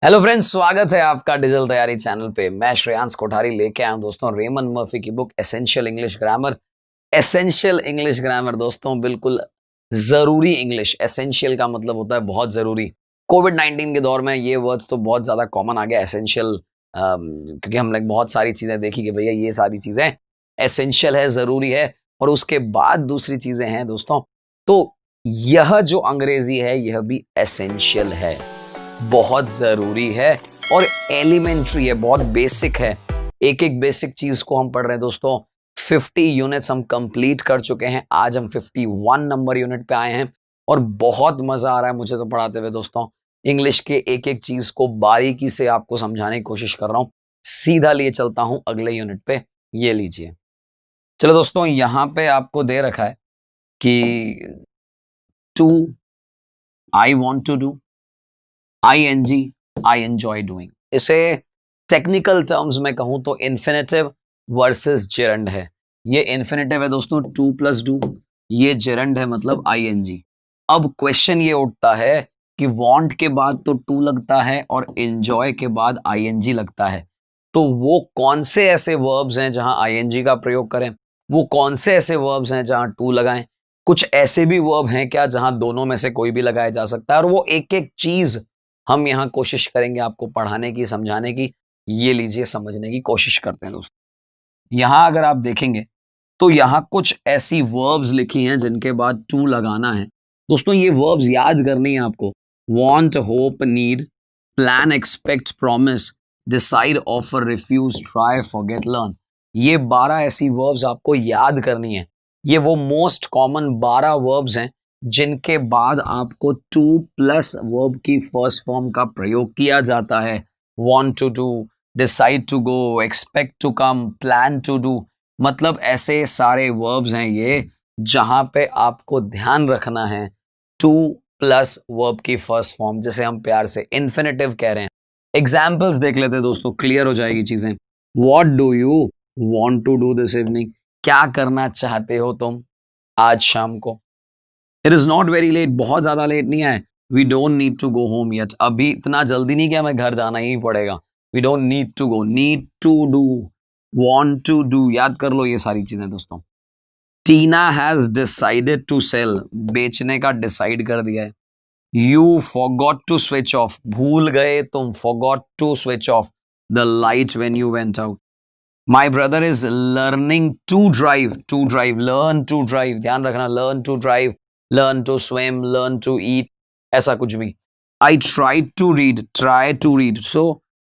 Hello friends, स्वागत है आपका डिजिटल तैयारी चैनल पे। मैं श्रेयांश कोठारी लेके आया हूं दोस्तों रेमन मर्फी की book essential English grammar. Essential English grammar दोस्तों बिल्कुल जरूरी इंग्लिश। एसेंशियल का मतलब होता है बहुत जरूरी। कोविड 19 के दौर में ये वर्ड्स तो बहुत ज्यादा कॉमन आ गया एसेंशियल, क्योंकि हमने बहुत सारी चीजें देखी कि भैया ये सारी चीजें एसेंशियल है, जरूरी है, और उसके बाद दूसरी चीजें हैं दोस्तों। तो यह जो अंग्रेजी है यह भी एसेंशियल है, बहुत जरूरी है और एलिमेंट्री है, बहुत बेसिक है। एक एक बेसिक चीज को हम पढ़ रहे हैं दोस्तों। 50 यूनिट्स हम कंप्लीट कर चुके हैं। आज हम 51 नंबर यूनिट पे आए हैं और बहुत मजा आ रहा है मुझे तो पढ़ाते हुए दोस्तों। इंग्लिश के एक एक चीज को बारीकी से आपको समझाने की कोशिश कर रहा हूं। सीधा लिए चलता हूं अगले यूनिट पे। ये लीजिए, चलो दोस्तों, यहां पे आपको दे रखा है कि to I want to do, ING I enjoy doing. इसे टेक्निकल टर्म्स में कहूं तो इन्फिनेटिव वर्सेस जेरंड है। ये इन्फिनेटिव है दोस्तों, टू प्लस डू। ये जेरंड है, मतलब ING। अब क्वेश्चन ये उठता है कि वांट के बाद तो टू लगता है और एंजॉय के बाद ING लगता है। तो वो कौन से ऐसे वर्ब्स हैं जहां ING का प्रयोग करें, वो कौन से ऐसे वर्ब्स हैं जहां टू लगाएं, कुछ ऐसे भी वर्ब हैं क्या जहां दोनों में से कोई भी लगाया जा सकता है, और वो एक एक चीज हम यहां कोशिश करेंगे आपको पढ़ाने की, समझाने की। ये लीजिए, समझने की कोशिश करते हैं दोस्तों। यहां अगर आप देखेंगे तो यहां कुछ ऐसी वर्ब्स लिखी हैं जिनके बाद टू लगाना है दोस्तों। ये वर्ब्स याद करनी है आपको। Want, hope, need, plan, expect, promise, decide, offer, refuse, try, forget, learn. ये 12 ऐसी वर्ब्स आपको याद करनी है। ये वो मोस्ट कॉमन 12 वर्ब्स हैं जिनके बाद आपको टू प्लस वर्ब की फर्स्ट फॉर्म का प्रयोग किया जाता है। Want to do, decide to go, expect to come, plan to do. मतलब ऐसे सारे वर्ब्स हैं ये जहां पे आपको ध्यान रखना है टू प्लस वर्ब की फर्स्ट फॉर्म, जिसे हम प्यार से इन्फिनेटिव कह रहे हैं। एग्जाम्पल्स देख लेते हैं दोस्तों, क्लियर हो जाएगी चीजें। What do you want to do this evening? क्या करना चाहते हो तुम आज शाम को? It is not very late, बहुत ज्यादा लेट नहीं है। We don't need to go home yet, अभी इतना जल्दी नहीं कि हमें घर जाना ही पड़ेगा। We don't need to go, need to do, want to do. याद कर लो ये सारी चीजें दोस्तों। Tina has decided to sell, बेचने का डिसाइड कर दिया है। You forgot to switch off, भूल गए तुम, forgot to switch off the light when you went out. My brother is learning to drive, to drive, learn to drive, ध्यान रखना, learn to drive, learn to swim, learn to eat, ऐसा कुछ भी। I tried to read, try to read. So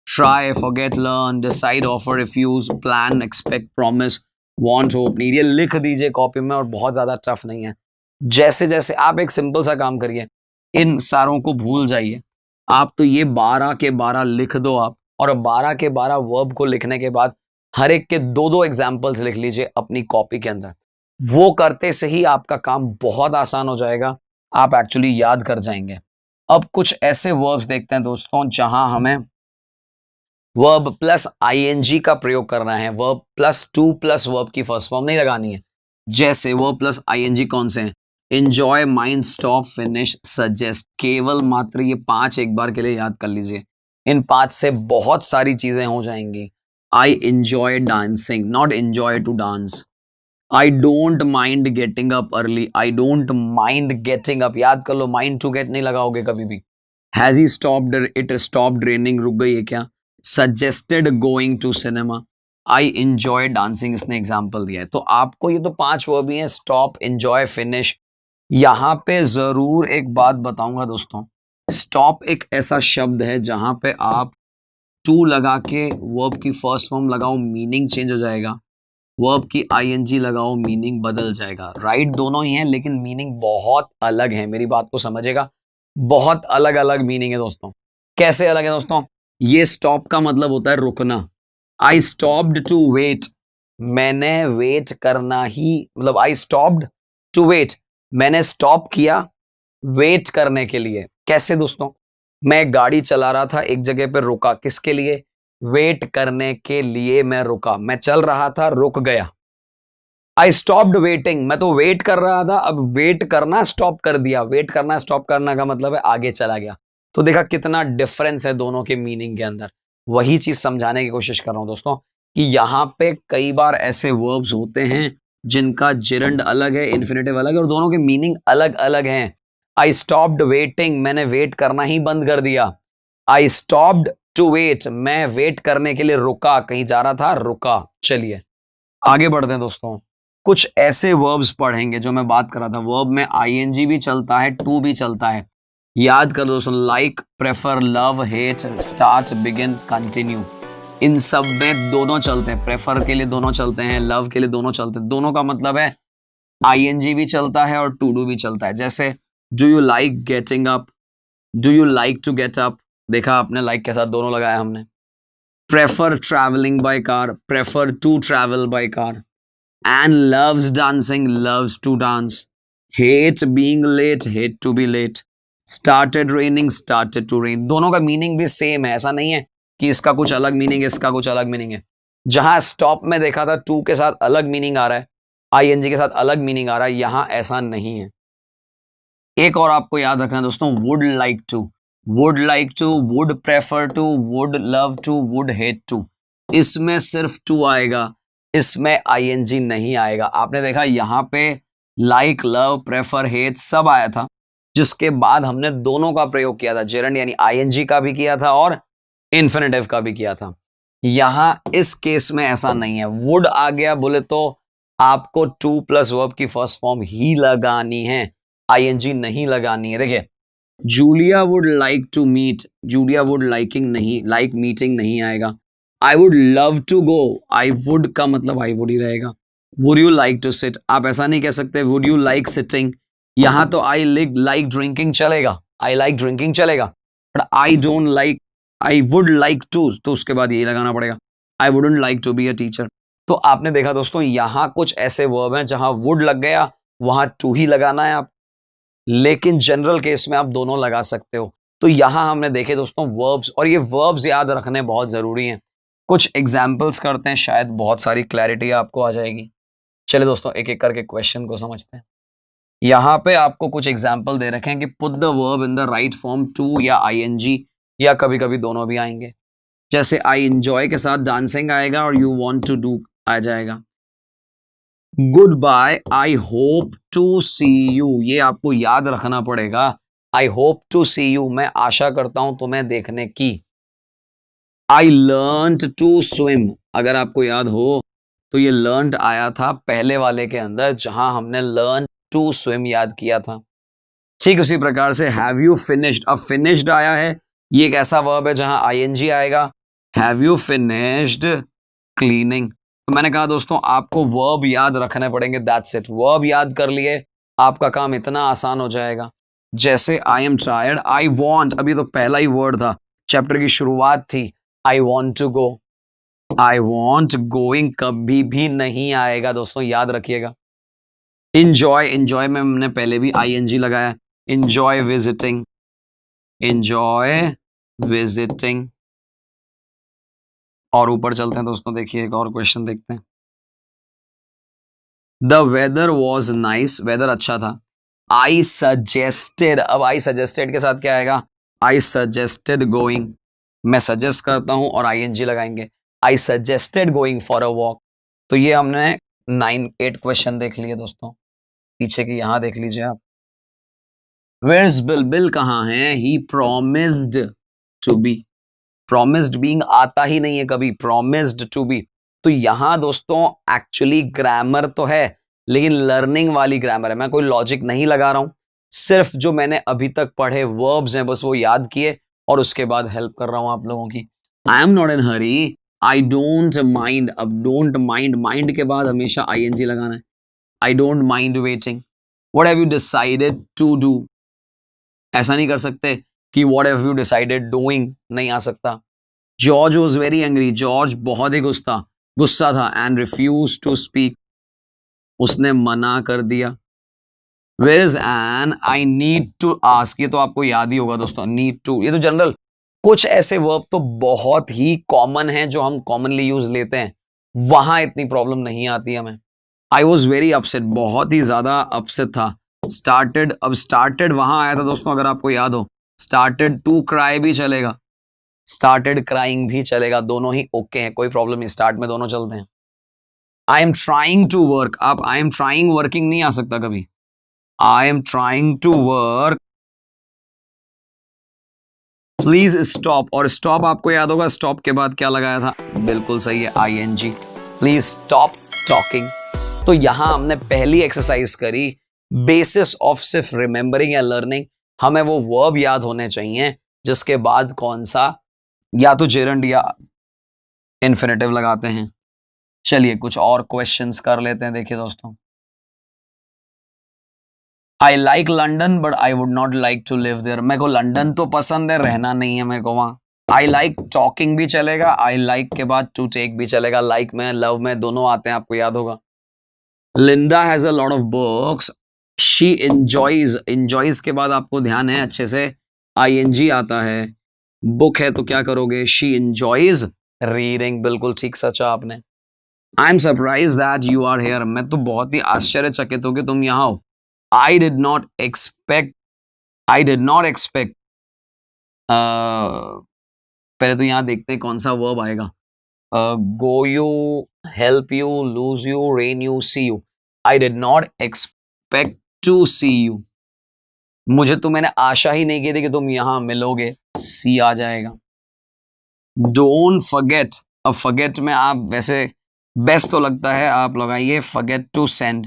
try, forget, learn, decide, offer, refuse, plan, expect, promise, want, hope, need। ये लिख दीजिए copy में, और बहुत ज्यादा टफ नहीं है। जैसे जैसे आप एक सिंपल सा काम करिए, इन सारों को भूल जाइए। आप तो ये 12 के 12 लिख दो आप, और 12 के 12 वर्ब को लिखने के बाद हर एक के दो दो एग्जाम्पल्स लिख लीजिए अपनी कॉपी के अंदर। वो करते से ही आपका काम बहुत आसान हो जाएगा, आप एक्चुअली याद कर जाएंगे। अब कुछ ऐसे वर्ब्स देखते हैं दोस्तों जहां हमें वर्ब प्लस ING का प्रयोग करना है। Verb plus two plus verb की फर्स्ट फॉर्म नहीं लगानी है। जैसे वर्ब प्लस ING कौन से हैं? Enjoy, mind, stop, finish, suggest. केवल मात्र ये 5 एक बार के लिए याद कर लीजिए। इन 5 से बहुत सारी चीजें हो जाएंगी। I enjoy dancing, not enjoy to dance. I don't mind getting up early, I don't mind getting up, याद कर लो, माइंड टू गेट नहीं लगाओगे कभी भी। Has he stopped it, stopped raining, रुक गई है क्या? Suggested going to cinema. I enjoy dancing, इसने एग्जाम्पल दिया है। तो आपको ये तो 5 वर्ब ही हैं, स्टॉप, एंजॉय, फिनिश। यहां पे जरूर एक बात बताऊंगा दोस्तों, स्टॉप एक ऐसा शब्द है जहां पे आप टू लगा के वर्ब की फर्स्ट फॉर्म लगाओ, मीनिंग चेंज हो जाएगा। वर्ब की ING लगाओ, मीनिंग बदल जाएगा। राइट दोनों ही हैं लेकिन मीनिंग बहुत अलग है, मेरी बात को समझेगा। बहुत अलग अलग मीनिंग है दोस्तों। कैसे अलग है दोस्तों? ये स्टॉप का मतलब होता है रुकना। आई स्टॉप्ड टू वेट, मैंने वेट करना ही, मतलब आई स्टॉप्ड टू वेट, मैंने स्टॉप किया वेट करने के लिए। कैसे दोस्तों? मैं गाड़ी चला रहा था, एक जगह पर रुका, किसके लिए? वेट करने के लिए मैं रुका। मैं चल रहा था, रुक गया। आई स्टॉप्ड वेटिंग, मैं तो वेट कर रहा था, अब वेट करना स्टॉप कर दिया। वेट करना स्टॉप करना का मतलब है आगे चला गया। तो देखा कितना डिफरेंस है दोनों के मीनिंग के अंदर। वही चीज समझाने की कोशिश कर रहा हूं दोस्तों कि यहाँ पे कई बार ऐसे वर्ब्स होते हैं जिनका जिरंड अलग है, इन्फिनेटिव अलग है और दोनों के मीनिंग अलग अलग हैं। आई स्टॉप्ड वेटिंग, मैंने वेट करना ही बंद कर दिया। आई स्टॉप्ड टू वेट, मैं वेट करने के लिए रुका, कहीं जा रहा था रुका। चलिए आगे बढ़ते हैं दोस्तों। कुछ ऐसे वर्ब्स पढ़ेंगे जो मैं बात कर रहा था, वर्ब में आईएनजी भी चलता है, टू भी चलता है। याद कर दोस्तों, like, prefer, love, hate, start, begin, continue, इन सब में दोनों चलते हैं। प्रेफर के लिए दोनों चलते हैं, लव के लिए दोनों चलते हैं। दोनों का मतलब है आईएनजी भी चलता है और टू डू भी चलता है। जैसे do you like getting up, do you like to get up, देखा आपने लाइक के साथ दोनों लगाया हमने। Prefer travelling by car, prefer to travel by car. And loves dancing, loves to dance. Hate being late, hate to be late. Started raining, started to rain. दोनों का meaning भी सेम है, ऐसा नहीं है कि इसका कुछ अलग मीनिंग है, इसका कुछ अलग मीनिंग है। जहां स्टॉप में देखा था टू के साथ अलग मीनिंग आ रहा है, आईएनजी के साथ अलग मीनिंग आ रहा है, यहां ऐसा नहीं है। एक और आपको याद रखना दोस्तों, would like to, would like to, would prefer to, would love to, would hate to. इसमें सिर्फ टू आएगा, इसमें आईएनजी नहीं आएगा। आपने देखा यहां पे लाइक, लव, प्रेफर, हेट सब आया था, जिसके बाद हमने दोनों का प्रयोग किया था, जेरंड यानी आईएनजी का भी किया था और इन्फिनेटिव का भी किया था। यहां इस केस में ऐसा नहीं है। वुड आ गया बोले तो आपको टू प्लस वर्ब की फर्स्ट फॉर्म ही लगानी है, आईएनजी नहीं लगानी है। देखिए Julia would like to meet, Julia would liking नहीं, लाइक मीटिंग नहीं आएगा। I would love to go, I would का मतलब आई वुड ही रहेगा। Would you like to sit, आप ऐसा नहीं कह सकते वुड यू लाइक सिटिंग। यहां तो आई लाइक ड्रिंकिंग चलेगा, आई लाइक ड्रिंकिंग चलेगा, but I don't like, I would like to, तो उसके बाद यही लगाना पड़ेगा, I wouldn't like to be a teacher. तो आपने देखा दोस्तों यहां कुछ ऐसे वर्ब हैं जहां वुड लग गया वहां टू ही लगाना है आप, लेकिन जनरल केस में आप दोनों लगा सकते हो। तो यहां हमने देखे दोस्तों वर्ब्स, और ये वर्ब्स याद रखने बहुत जरूरी हैं। कुछ एग्जाम्पल्स करते हैं, शायद बहुत सारी क्लैरिटी आपको आ जाएगी। चलिए दोस्तों एक एक करके क्वेश्चन को समझते हैं। यहां पे आपको कुछ एग्जाम्पल दे रखे हैं कि put the verb in the right form, to या आईएनजी या कभी कभी दोनों भी आएंगे। जैसे आई एंजॉय के साथ डांसिंग आएगा और यू वांट टू डू आ जाएगा। Goodbye, I hope to see you, ये आपको याद रखना पड़ेगा। I hope to see you, मैं आशा करता हूं तुम्हें देखने की। आई लर्नड टू स्विम, अगर आपको याद हो तो ये लर्नड आया था पहले वाले के अंदर जहां हमने लर्न टू स्विम याद किया था। ठीक उसी प्रकार से हैव यू फिनिश्ड, अब फिनिश्ड आया है, ये एक ऐसा वर्ब है जहां आईएनजी आएगा। Have you finished cleaning. तो मैंने कहा दोस्तों आपको वर्ब याद रखने पड़ेंगे, दैट्स इट। वर्ब याद कर लिए आपका काम इतना आसान हो जाएगा। जैसे I am tired, I want, अभी तो पहला ही वर्ड था, चैप्टर की शुरुआत थी, I want to go. I want going कभी भी नहीं आएगा दोस्तों, याद रखिएगा। इंजॉय, इंजॉय में हमने पहले भी आईएनजी लगाया। Enjoy visiting, enjoy visiting. और ऊपर चलते हैं दोस्तों, देखिए एक और क्वेश्चन देखते हैं। The weather was nice, weather अच्छा था। आई सजेस्टेड, अब आई सजेस्टेड के साथ क्या आएगा, आई सजेस्टेड गोइंग, मैं सजेस्ट करता हूं और आईएनजी लगाएंगे। I suggested going for a walk. तो ये हमने 9-8 क्वेश्चन देख लिए दोस्तों, पीछे की यहां देख लीजिए आप। वेयर इज बिल, बिल कहां है। He promised to be, promised being आता ही नहीं है कभी, प्रोमिस्ड टू बी। तो यहां दोस्तों एक्चुअली ग्रामर तो है लेकिन लर्निंग वाली ग्रामर है, मैं कोई लॉजिक नहीं लगा रहा हूं, सिर्फ जो मैंने अभी तक पढ़े वर्ब्स हैं बस वो याद किए और उसके बाद हेल्प कर रहा हूं आप लोगों की। I am not in hurry, I don't mind, अब डोंट माइंड, माइंड के बाद हमेशा आईएनजी लगाना है। I don't mind waiting. What have you decided to do, ऐसा नहीं कर सकते कि what have you decided doing, नहीं आ सकता। George was very angry, George बहुत ही गुस्सा था। एंड रिफ्यूज टू स्पीक, उसने मना कर दिया। Where is an, I need to ask, ये तो आपको याद ही होगा दोस्तों, नीड टू, ये तो जनरल। कुछ ऐसे वर्ब तो बहुत ही कॉमन हैं जो हम कॉमनली यूज लेते हैं, वहां इतनी प्रॉब्लम नहीं आती हमें। आई वॉज वेरी अपसेट, बहुत ही ज्यादा अपसेट था। स्टार्टेड, अब स्टार्टेड वहां आया था दोस्तों अगर आपको याद हो, स्टार्टेड टू क्राई भी चलेगा, स्टार्टेड क्राइंग भी चलेगा, दोनों ही ओके हैं, कोई प्रॉब्लम नहीं, स्टार्ट में दोनों चलते हैं। I am trying to work, आप आई एम ट्राइंग वर्किंग नहीं आ सकता कभी, I am trying to work, please stop, और स्टॉप आपको याद होगा स्टॉप के बाद क्या लगाया था, बिल्कुल सही है ING, प्लीज स्टॉप टॉकिंग। तो यहां हमने पहली एक्सरसाइज करी बेसिस ऑफ सिर्फ रिमेंबरिंग या लर्निंग, हमें वो वर्ब याद होने चाहिए जिसके बाद कौन सा या तो जेरंड या इन्फिनेटिव लगाते हैं। चलिए कुछ और क्वेश्चंस कर लेते हैं। देखिए दोस्तों, I like London but I would not like to live there, मेरे को लंदन तो पसंद है, रहना नहीं है मेरे को वहां। आई लाइक टॉकिंग भी चलेगा, आई लाइक के बाद टू टेक भी चलेगा, लाइक में लव में दोनों आते हैं, आपको याद होगा। Linda has a lot of books, she enjoys, enjoys के बाद आपको ध्यान है अच्छे से ING आता है, बुक है तो क्या करोगे, शी एंजॉयज रीडिंग, बिल्कुल ठीक सोचा आपने। I am surprise that you are here, मैं तो बहुत ही आश्चर्यचकित हूं कि तुम यहाँ हो। I did not expect, I did not expect, पहले तो यहां देखते हैं कौन सा वर्ब आएगा, go you, help you, lose you, rain you, see you. I did not expect to see you, मुझे तो मैंने आशा ही नहीं की थी कि तुम यहां मिलोगे, सी आ जाएगा। डोंट फॉरगेट, अब फॉरगेट में आप वैसे बेस्ट तो लगता है आप लगाइए forget to send,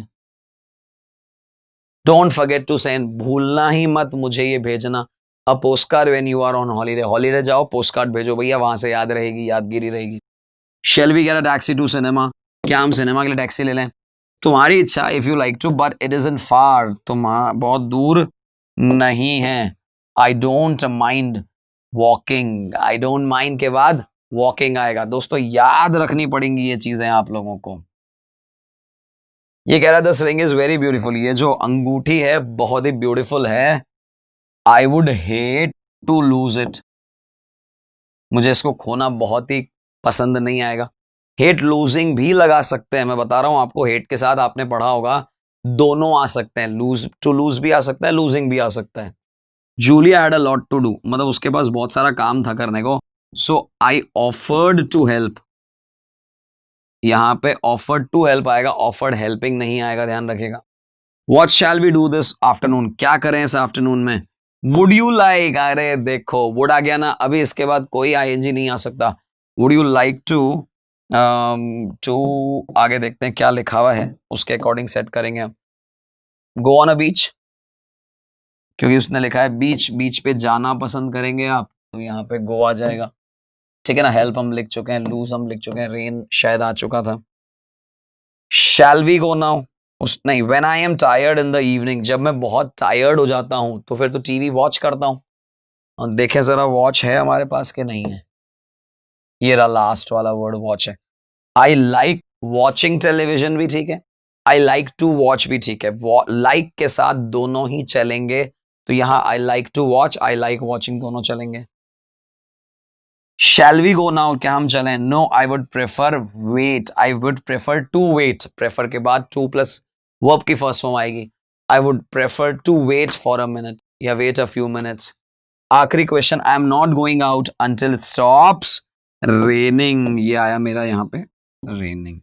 don't forget to send, भूलना ही मत मुझे ये भेजना। A postcard when you are on holiday, holiday जाओ पोस्टकार्ड भेजो भैया, वहां से याद रहेगी, यादगिरी रहेगी। Shall we get a taxi to cinema, क्या हम सिनेमा के लिए टैक्सी ले लें, तुम्हारी इच्छा, if you like to, but it is in far, तुम बहुत दूर नहीं है। I don't mind walking, I don't mind के बाद वॉकिंग आएगा। दोस्तों याद रखनी पड़ेंगी ये चीजें आप लोगों को। ये कह रहा है this ring is very beautiful, ये जो अंगूठी है बहुत ही ब्यूटीफुल है। I would hate to lose it, मुझे इसको खोना बहुत ही पसंद नहीं आएगा। हेट लूजिंग भी लगा सकते हैं, मैं बता रहा हूं आपको, हेट के साथ आपने पढ़ा होगा दोनों आ सकते हैं, लूज टू लूज भी आ सकता है, लूजिंग भी आ सकता है। Julia had a lot to do, मतलब उसके पास बहुत सारा काम था करने को, so I offered to help, यहां पे ऑफर्ड टू हेल्प आएगा, ऑफर्ड हेल्पिंग नहीं आएगा, ध्यान रखिएगा। What shall we do this afternoon, क्या करें इस आफ्टरनून में। वुड यू लाइक, अरे देखो वुड आ गया ना, अभी इसके बाद कोई ING नहीं आ सकता। Would you like to, to आगे देखते हैं क्या लिखा हुआ है, उसके अकॉर्डिंग सेट करेंगे हम। गो ऑन अ बीच, क्योंकि उसने लिखा है बीच, बीच पे जाना पसंद करेंगे आप, तो यहाँ पे गो आ जाएगा, ठीक है ना। हेल्प हम लिख चुके हैं, लूज हम लिख चुके हैं, रेन शायद आ चुका था। शैल वी गो नाउ, उस नहीं, when I am tired in the evening, जब मैं बहुत टायर्ड हो जाता हूं तो फिर तो टीवी वॉच करता हूं, और देखे जरा वॉच है हमारे पास कि नहीं है, ये रहा लास्ट वाला वर्ड वॉच है। आई लाइक वॉचिंग टेलीविजन भी ठीक है, आई लाइक टू वॉच भी ठीक है, लाइक के साथ दोनों ही चलेंगे, तो यहां I like to watch, I like watching दोनों चलेंगे। शैल वी गो नाउ, क्या हम चलें, no I would prefer wait, I would prefer to wait, prefer के बाद टू प्लस वर्ब की फर्स्ट फॉर्म आएगी, I would prefer to wait for a minute या वेट अ फ्यू मिनट्स। आखिरी question, I am not going out until it stops raining, ये आया मेरा यहाँ पे रेनिंग,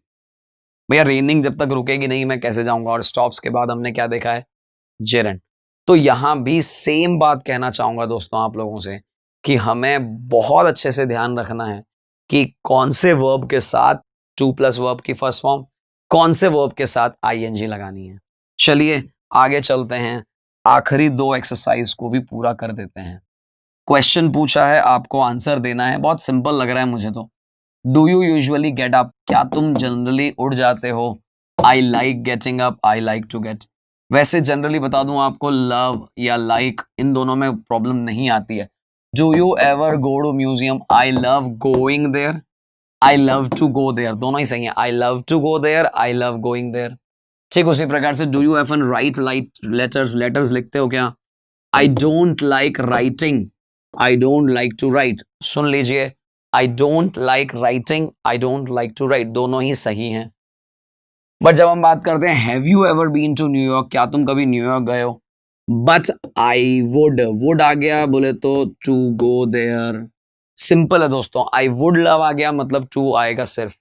भैया रेनिंग जब तक रुकेगी नहीं मैं कैसे जाऊंगा, और स्टॉप्स के बाद हमने क्या देखा है, जेरंड। तो यहां भी सेम बात कहना चाहूंगा दोस्तों आप लोगों से कि हमें बहुत अच्छे से ध्यान रखना है कि कौन से वर्ब के साथ टू प्लस वर्ब की फर्स्ट फॉर्म, कौन से वर्ब के साथ ING लगानी है। चलिए आगे चलते हैं, आखिरी दो एक्सरसाइज को भी पूरा कर देते हैं। क्वेश्चन पूछा है, आपको आंसर देना है, बहुत सिंपल लग रहा है मुझे तो। Do you usually get up, क्या तुम जनरली उठ जाते हो। I like getting up, I like to get. वैसे जनरली बता दूं आपको, लव या लाइक इन दोनों में प्रॉब्लम नहीं आती है। Do you ever go to museum, I love going there, I love to go there, दोनों ही सही है, I love to go there, I love going there. ठीक उसी प्रकार से do you even write like letters, letters लिखते हो क्या। I don't like writing, I don't like to write, सुन लीजिए, I don't like writing, I don't like to write, दोनों ही सही हैं। बट जब हम बात करते हैं have you ever been to New York, क्या तुम कभी न्यूयॉर्क गए हो, बट आई वुड आ गया बोले तो टू गो देयर, सिंपल है दोस्तों। आई वुड लव आ गया मतलब टू आएगा सिर्फ।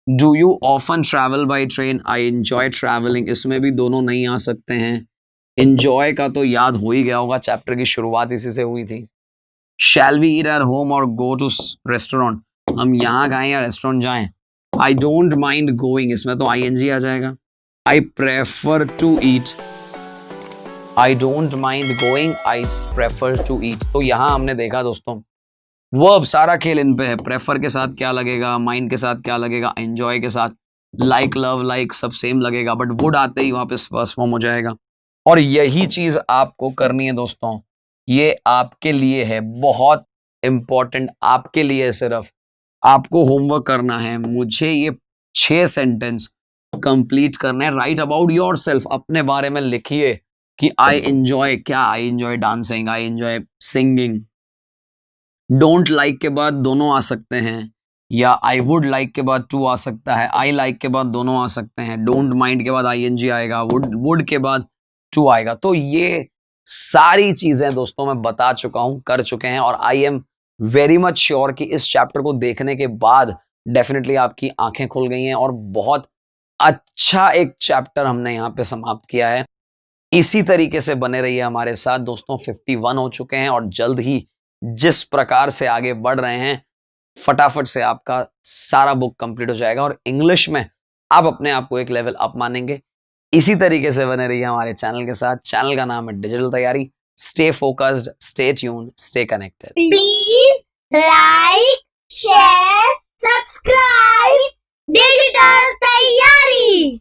Do you often travel by train, I enjoy travelling, इसमें भी दोनों नहीं आ सकते हैं। एंजॉय का तो याद हो ही गया होगा, चैप्टर की शुरुआत इसी से हुई थी। Shall we eat at home और गो टू रेस्टोरेंट, हम यहाँ खाएं या रेस्टोरेंट जाएं। आई डोंट माइंड गोइंग, इसमें तो ING आ जाएगा। I prefer to eat, I don't mind going, I prefer to eat. तो यहां हमने देखा दोस्तों वर्ब सारा खेल इन पे है। प्रेफर के साथ क्या लगेगा, माइंड के साथ क्या लगेगा, एंजॉय के साथ लाइक लव लाइक सब सेम लगेगा, बट वुड आते ही वापस फर्स्ट फॉर्म हो जाएगा। और यही चीज आपको करनी है दोस्तों, ये आपके लिए है, बहुत इंपॉर्टेंट आपके लिए है। सिर्फ आपको होमवर्क करना है, मुझे ये 6 सेंटेंस कंप्लीट करने हैं। राइट अबाउट योर सेल्फ, अपने बारे में लिखिए कि आई एंजॉय क्या, आई enjoy dancing, I enjoy singing. Don't like के बाद दोनों आ सकते हैं, या आई वुड लाइक के बाद टू आ सकता है, आई लाइक के बाद दोनों आ सकते हैं, डोंट माइंड के बाद ING आएगा, वुड के बाद टू आएगा। तो ये सारी चीजें दोस्तों मैं बता चुका हूं, कर चुके हैं, और I am very much sure कि इस चैप्टर को देखने के बाद डेफिनेटली आपकी आंखें खुल गई हैं और बहुत अच्छा एक चैप्टर हमने यहाँ पे समाप्त किया है। इसी तरीके से बने रहिए हमारे साथ दोस्तों। 51 हो चुके हैं और जल्द ही जिस प्रकार से आगे बढ़ रहे हैं, फटाफट से आपका सारा बुक कंप्लीट हो जाएगा और इंग्लिश में आप अपने आप को एक लेवल अप मानेंगे। इसी तरीके से बने रहिए हमारे चैनल के साथ। चैनल का नाम है डिजिटल तैयारी। Stay focused, stay tuned, stay connected. Please like, share, subscribe digital तैयारी।